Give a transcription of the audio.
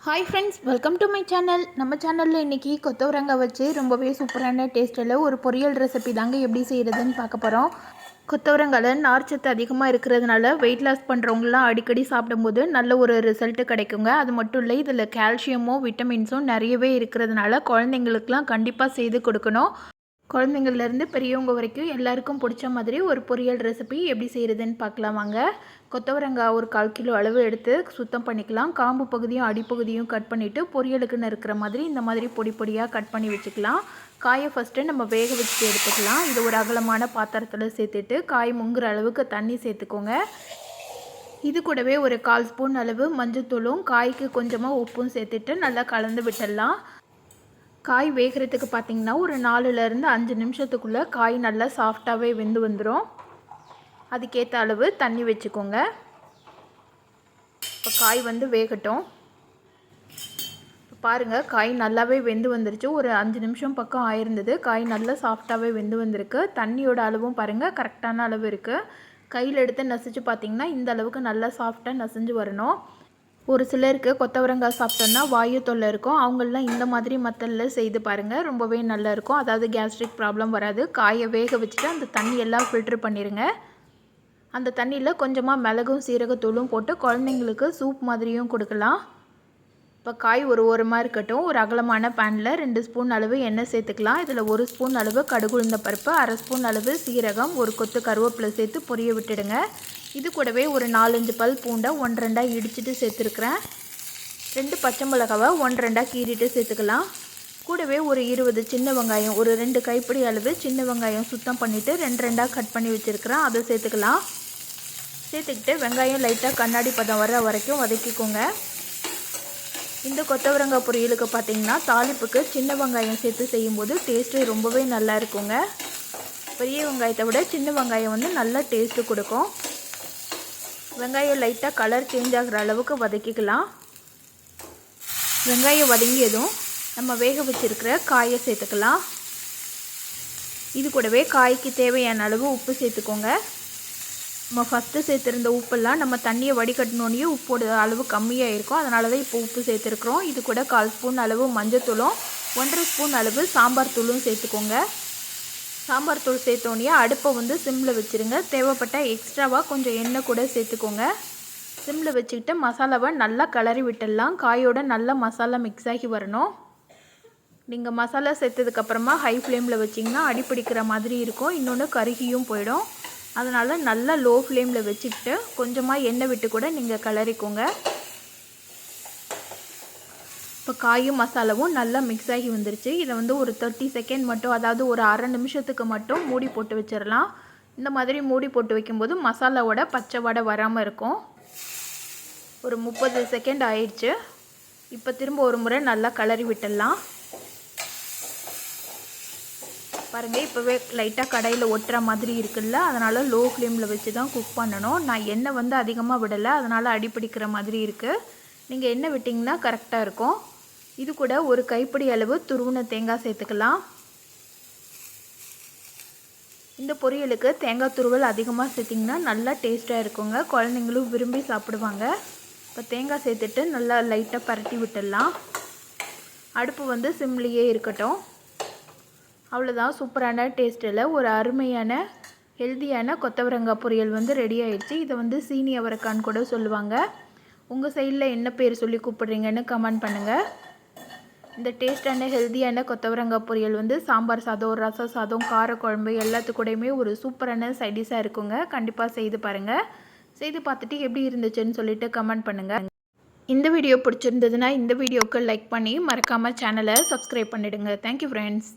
Hi friends, welcome to my channel. நம்ம சேனலில் இன்றைக்கி கொத்தவரங்காய் வச்சு ரொம்பவே சூப்பரான டேஸ்ட்டில் ஒரு பொரியல் ரெசிபி தாங்க எப்படி செய்கிறதுன்னு பார்க்க போகிறோம். கொத்தவரங்காயில் நார்ச்சத்து அதிகமாக இருக்கிறதுனால வெயிட் லாஸ் பண்ணுறவங்களாம் அடிக்கடி சாப்பிடும்போது நல்ல ஒரு ரிசல்ட்டு கிடைக்குங்க. அது மட்டும் இல்லை, இதில் கால்சியமும் விட்டமின்ஸும் நிறையவே இருக்கிறதுனால குழந்தைங்களுக்கெலாம் கண்டிப்பாக செய்து கொடுக்கணும். குழந்தைங்கள்லேருந்து பெரியவங்க வரைக்கும் எல்லாருக்கும் பிடிச்ச மாதிரி ஒரு பொரியல் ரெசிபி எப்படி செய்கிறதுன்னு பார்க்கலாம் வாங்க. கொத்தவரங்காய் ஒரு 1/4 கிலோ அளவு எடுத்து சுத்தம் பண்ணிக்கலாம். காம்பு பகுதியும் அடிப்பகுதியும் கட் பண்ணிவிட்டு பொரியலுக்குன்னு இருக்கிற மாதிரி இந்த மாதிரி பொடி பொடியாக கட் பண்ணி வச்சுக்கலாம். காயை ஃபஸ்ட்டு நம்ம வேக வச்சுட்டு எடுத்துக்கலாம். இது ஒரு அகலமான பாத்திரத்தில் சேர்த்துட்டு காய் முங்குற அளவுக்கு தண்ணி சேர்த்துக்கோங்க. இது கூடவே ஒரு 1/4 ஸ்பூன் அளவு மஞ்சத்தூளும் காய்க்கு கொஞ்சமாக உப்பும் சேர்த்துட்டு நல்லா கலந்து விட்டுடலாம். காய் வேகிறதுக்கு பார்த்திங்கன்னா ஒரு 4லேருந்து 5 நிமிஷத்துக்குள்ளே காய் நல்லா சாஃப்டாகவே வெந்து வந்துடும். அதுக்கேற்ற அளவு தண்ணி வச்சுக்கோங்க. இப்போ காய் வந்து வேகட்டும். இப்போ பாருங்கள், காய் நல்லாவே வெந்து வந்துருச்சு. ஒரு 5 நிமிஷம் பக்கம் ஆயிருந்தது. காய் நல்லா சாஃப்டாகவே வெந்து வந்திருக்கு. தண்ணியோட அளவும் பாருங்கள் கரெக்டான அளவு இருக்குது. கையில் எடுத்து நசிச்சு பார்த்திங்கன்னா இந்த அளவுக்கு நல்லா சாஃப்டாக நசிஞ்சு வரணும். ஒரு சிலருக்கு கொத்தவரங்காய் சாப்பிட்டோன்னா வாயு தொல்லை இருக்கும். அவங்களெலாம் இந்த மாதிரி மத்தலில் செய்து பாருங்கள், ரொம்பவே நல்லாயிருக்கும். அதாவது கேஸ்ட்ரிக் ப்ராப்ளம் வராது. காயை வேக வச்சுட்டு அந்த தண்ணியெல்லாம் ஃபில்ட்ரு பண்ணிடுங்க. அந்த தண்ணியில் கொஞ்சமாக மிளகும் சீரகத்தூளும் போட்டு குழந்தைங்களுக்கு சூப் மாதிரியும் கொடுக்கலாம். இப்போ காய் ஒரு ஓரமாக இருக்கட்டும். ஒரு அகலமான பேனில் 2 ஸ்பூன் அளவு எண்ணெய் சேர்த்துக்கலாம். இதில் 1 ஸ்பூன் அளவு கடுகுளுந்த பருப்பு, 1/2 ஸ்பூன் அளவு சீரகம், ஒரு கொத்து கருவேப்பிலை சேர்த்து பொரிய விட்டுடுங்க. இது கூடவே ஒரு 4-5 பல் பூண்டை 1-2 இடிச்சிட்டு சேர்த்துருக்குறேன். 2 பச்சை மிளகாவை 1-2 கீறிட்டு சேர்த்துக்கலாம். கூடவே ஒரு 20 சின்ன வெங்காயம், ஒரு 2 கைப்பிடி அளவு சின்ன வெங்காயம் சுத்தம் பண்ணிவிட்டு 2-2 கட் பண்ணி வச்சுருக்கிறேன். அதை சேர்த்துக்கலாம். சேர்த்துக்கிட்டு வெங்காயம் லைட்டாக கண்ணாடி பதம் வர வரைக்கும் வதக்கிக்கோங்க. இந்த கொத்தவரங்காய் பொரியலுக்கு பார்த்திங்கன்னா தாளிப்புக்கு சின்ன வெங்காயம் சேர்த்து செய்யும்போது டேஸ்ட்டு ரொம்பவே நல்லா இருக்குங்க. பெரிய வெங்காயத்தை விட சின்ன வெங்காயம் வந்து நல்லா டேஸ்ட்டு கொடுக்கும். வெங்காயம் லைட்டாக கலர் சேஞ்ச் ஆகிற அளவுக்கு வதக்கிக்கலாம். வெங்காயம் வதங்கியதும் நம்ம வேக வச்சுருக்கிற காயை சேர்த்துக்கலாம். இது கூடவே காய்க்கு தேவையான அளவு உப்பு சேர்த்துக்கோங்க. நம்ம ஃபஸ்ட்டு சேர்த்துருந்த உப்பெல்லாம் நம்ம தண்ணியை வடிகட்டினோடனே உப்போட அளவு கம்மியாக இருக்கும். அதனால தான் இப்போ உப்பு சேர்த்துருக்குறோம். இது கூட 1/4 ஸ்பூன் அளவு மஞ்சத்தூளும் 1/2 ஸ்பூன் அளவு சாம்பார் தூளும் சேர்த்துக்கோங்க. சாம்பார் தூள் சேர்த்தோன்னே அடுப்பை வந்து சிம்மில் வச்சுருங்க. தேவைப்பட்ட எக்ஸ்ட்ராவாக கொஞ்சம் எண்ணெய் கூட சேர்த்துக்கோங்க. சிம்மில் வச்சுக்கிட்டு மசாலாவை நல்லா கிளறி விட்டுடலாம். காயோட நல்லா மசாலா மிக்ஸ் ஆகி வரணும். நீங்கள் மசாலா சேர்த்ததுக்கப்புறமா ஹை ஃப்ளேமில் வச்சிங்கன்னா அடிப்பிடிக்கிற மாதிரி இருக்கும். இன்னொன்று கருகியும் போயிடும். அதனால் நல்லா லோ ஃப்ளேமில் வச்சுக்கிட்டு கொஞ்சமாக எண்ணெய் விட்டு கூட நீங்கள் கிளறிக்கோங்க. இப்போ காயும் மசாலாவும் நல்லா மிக்ஸ் ஆகி வந்துருச்சு. இதை வந்து ஒரு 30 செகண்ட் மட்டும், அதாவது ஒரு அரை நிமிஷத்துக்கு மட்டும் மூடி போட்டு வச்சிடலாம். இந்த மாதிரி மூடி போட்டு வைக்கும்போது மசாலாவோட பச்சை வடை வராமல் இருக்கும். ஒரு 30 செகண்ட் ஆயிடுச்சு. இப்போ திரும்ப ஒரு முறை நல்லா கிளறி விட்டுடலாம். பாருங்கள், இப்போவே லைட்டாக கடையில் ஒட்டுற மாதிரி இருக்குல்ல, அதனால் லோ ஃப்ளேமில் வச்சு தான் குக் பண்ணணும். நான் எண்ணெய் வந்து அதிகமாக விடலை, அதனால் அடிப்பிடிக்கிற மாதிரி இருக்குது. நீங்கள் எண்ணெய் விட்டிங்கன்னா கரெக்டாக இருக்கும். இது கூட ஒரு கைப்பிடி அளவு துருவின தேங்காய் சேர்த்துக்கலாம். இந்த பொரியலுக்கு தேங்காய் துருவல் அதிகமாக சேர்த்திங்கன்னா நல்லா டேஸ்ட்டாக இருக்குங்க. குழந்தைங்களும் விரும்பி சாப்பிடுவாங்க. இப்போ தேங்காய் சேர்த்துட்டு நல்லா லைட்டாக பரட்டி விட்டுடலாம். அடுப்பு வந்து சிம்லேயே இருக்கட்டும். அவ்வளோதான், சூப்பரான டேஸ்ட்டில் ஒரு அருமையான ஹெல்த்தியான கொத்தவரங்காய் பொரியல் வந்து ரெடி ஆகிடுச்சு. இதை வந்து சீனி அவரைக்கான்னு கூட சொல்லுவாங்க. உங்கள் சைடில் என்ன பேர் சொல்லி கூப்பிட்றீங்கன்னு கமெண்ட் பண்ணுங்கள். இந்த டேஸ்டான ஹெல்த்தியான கொத்தவரங்காய் பொரியல் வந்து சாம்பார் சாதம், ரசம் சாதம், காரக்குழம்பு எல்லாத்துக்கூடையுமே ஒரு சூப்பரான சைடிஷாக இருக்குங்க. கண்டிப்பாக செய்து பாருங்கள். செய்து பார்த்துட்டு எப்படி இருந்துச்சுன்னு சொல்லிட்டு கமெண்ட் பண்ணுங்கள். இந்த வீடியோ பிடிச்சிருந்ததுன்னா இந்த வீடியோவுக்கு லைக் பண்ணி மறக்காமல் சேனலை சப்ஸ்கிரைப் பண்ணிவிடுங்க. Thank you friends.